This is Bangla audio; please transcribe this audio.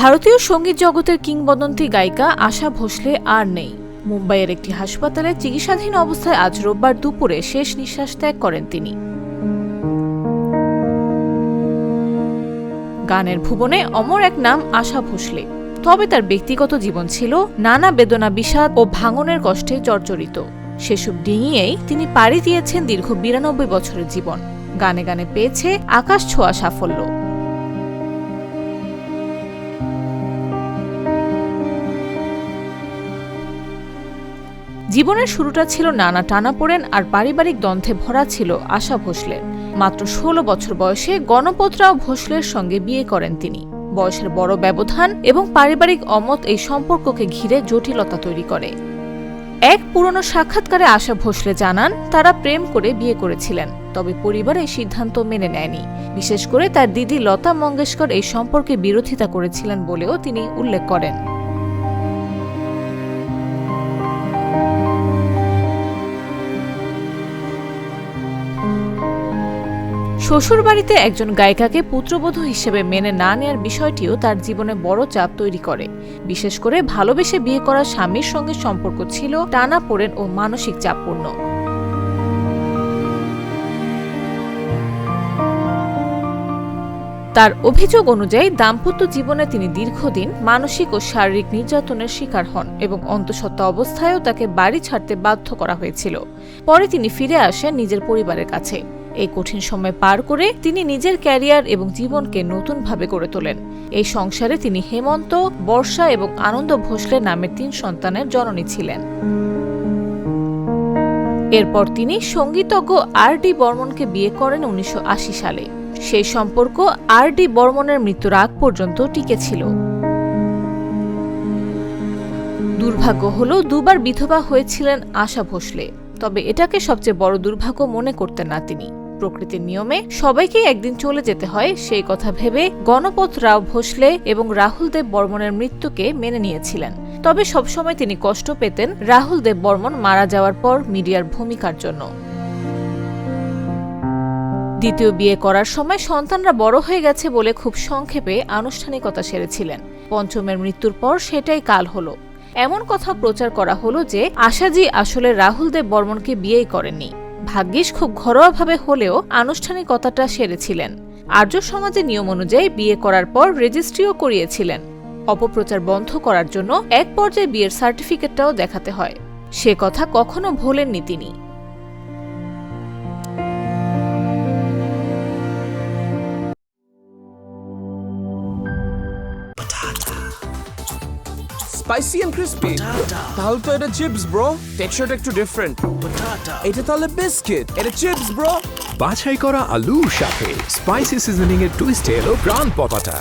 ভারতীয় সঙ্গীত জগতের কিংবদন্তি গায়িকা আশা ভোসলে আর নেই। মুম্বাইয়ের একটি হাসপাতালে চিকিৎসাধীন অবস্থায় আজ রোববার দুপুরে শেষ নিঃশ্বাস ত্যাগ করেন তিনি। গানের ভুবনে অমর এক নাম আশা ভোসলে। তবে তার ব্যক্তিগত জীবন ছিল নানা বেদনা, বিষাদ ও ভাঙনের কষ্টে জর্জরিত। সেসব ডিঙিয়েই তিনি পাড়ি দিয়েছেন দীর্ঘ 92 বছরের জীবন। গানে গানে পেয়েছে আকাশ ছোঁয়া সাফল্য। জীবনের শুরুটা ছিল নানা টানাপোড়েন আর পারিবারিক দ্বন্দ্বে ভরা ছিল আশা ভোসলের। মাত্র 16 বছর বয়সে গণপত রাও ভোসলের সঙ্গে বিয়ে করেন তিনি। বয়সের বড় ব্যবধান এবং পারিবারিক অমত এই সম্পর্ককে ঘিরে জটিলতা তৈরি করে। এক পুরনো সাক্ষাৎকারে আশা ভোসলে জানান, তারা প্রেম করে বিয়ে করেছিলেন, তবে পরিবার এই সিদ্ধান্ত মেনে নেয়নি। বিশেষ করে তার দিদি লতা মঙ্গেশকর এই সম্পর্কে বিরোধিতা করেছিলেন বলেও তিনি উল্লেখ করেন। শ্বশুরবাড়িতে একজন গায়িকাকে পুত্রবধূ হিসেবে মেনে না নেয়ার বিষয়টিও তার জীবনে বড় চাপ তৈরি করে। বিশেষ করে ভালোবেসে বিয়ে করা স্বামীর সঙ্গে সম্পর্ক ছিল টানাপোড়েন ও মানসিক চাপপূর্ণ। তার অভিযোগ অনুযায়ী দাম্পত্য জীবনে তিনি দীর্ঘদিন মানসিক ও শারীরিক নির্যাতনের শিকার হন এবং অন্তঃসত্ত্বা অবস্থায়ও তাকে বাড়ি ছাড়তে বাধ্য করা হয়েছিল। পরে তিনি ফিরে আসেন নিজের পরিবারের কাছে। এই কঠিন সময় পার করে তিনি নিজের ক্যারিয়ার এবং জীবনকে নতুনভাবে গড়ে তোলেন। এই সংসারে তিনি হেমন্ত, বর্ষা এবং আনন্দ ভোসলে নামের 3 সন্তানের জননী ছিলেন। এরপর তিনি সঙ্গীতজ্ঞ আর.ডি. বর্মনকে বিয়ে করেন 1980 সালে। সেই সম্পর্ক আর.ডি. বর্মনের মৃত্যুর আগ পর্যন্ত টিকে ছিল। দুর্ভাগ্য হলো দুবার বিধবা হয়েছিলেন আশা ভোসলে। তবে এটাকে সবচেয়ে বড় দুর্ভাগ্য মনে করতেন না তিনি। প্রকৃতির নিয়মে সবাইকেই একদিন চলে যেতে হয়, সেই কথা ভেবে গণপত রাও ভোসলে এবং রাহুল দেব বর্মনের মৃত্যুকে মেনে নিয়েছিলেন। তবে সবসময় তিনি কষ্ট পেতেন রাহুল দেব বর্মন মারা যাওয়ার পর মিডিয়ার ভূমিকার জন্য। দ্বিতীয় বিয়ে করার সময় সন্তানরা বড় হয়ে গেছে বলে খুব সংক্ষেপে আনুষ্ঠানিকতা সেরেছিলেন। পঞ্চমের মৃত্যুর পর সেটাই কাল হলো। এমন কথা প্রচার করা হলো যে আশাজি আসলে রাহুল দেব বর্মনকে বিয়েই করেননি। ভাগ্যিস খুব ঘরোয়াভাবে হলেও আনুষ্ঠানিকতাটা সেরেছিলেন। আর্য সমাজের নিয়ম অনুযায়ী বিয়ে করার পর রেজিস্ট্রিও করিয়েছিলেন। অপপ্রচার বন্ধ করার জন্য এক পর্যায়ে বিয়ের সার্টিফিকেটটাও দেখাতে হয়। সে কথা কখনো ভোলেননি তিনি। Spicy and crispy. তাহলে তো এটা চিপস ব্রো। টেক্সচারটা একটু ডিফারেন্ট। এটা তাহলে বিস্কিট। এটা চিপস ব্রো। বাছাই করা আলুর সাথে স্পাইসি সিজনিং এর টুইস্ট এলো প্রাণ পটাটা।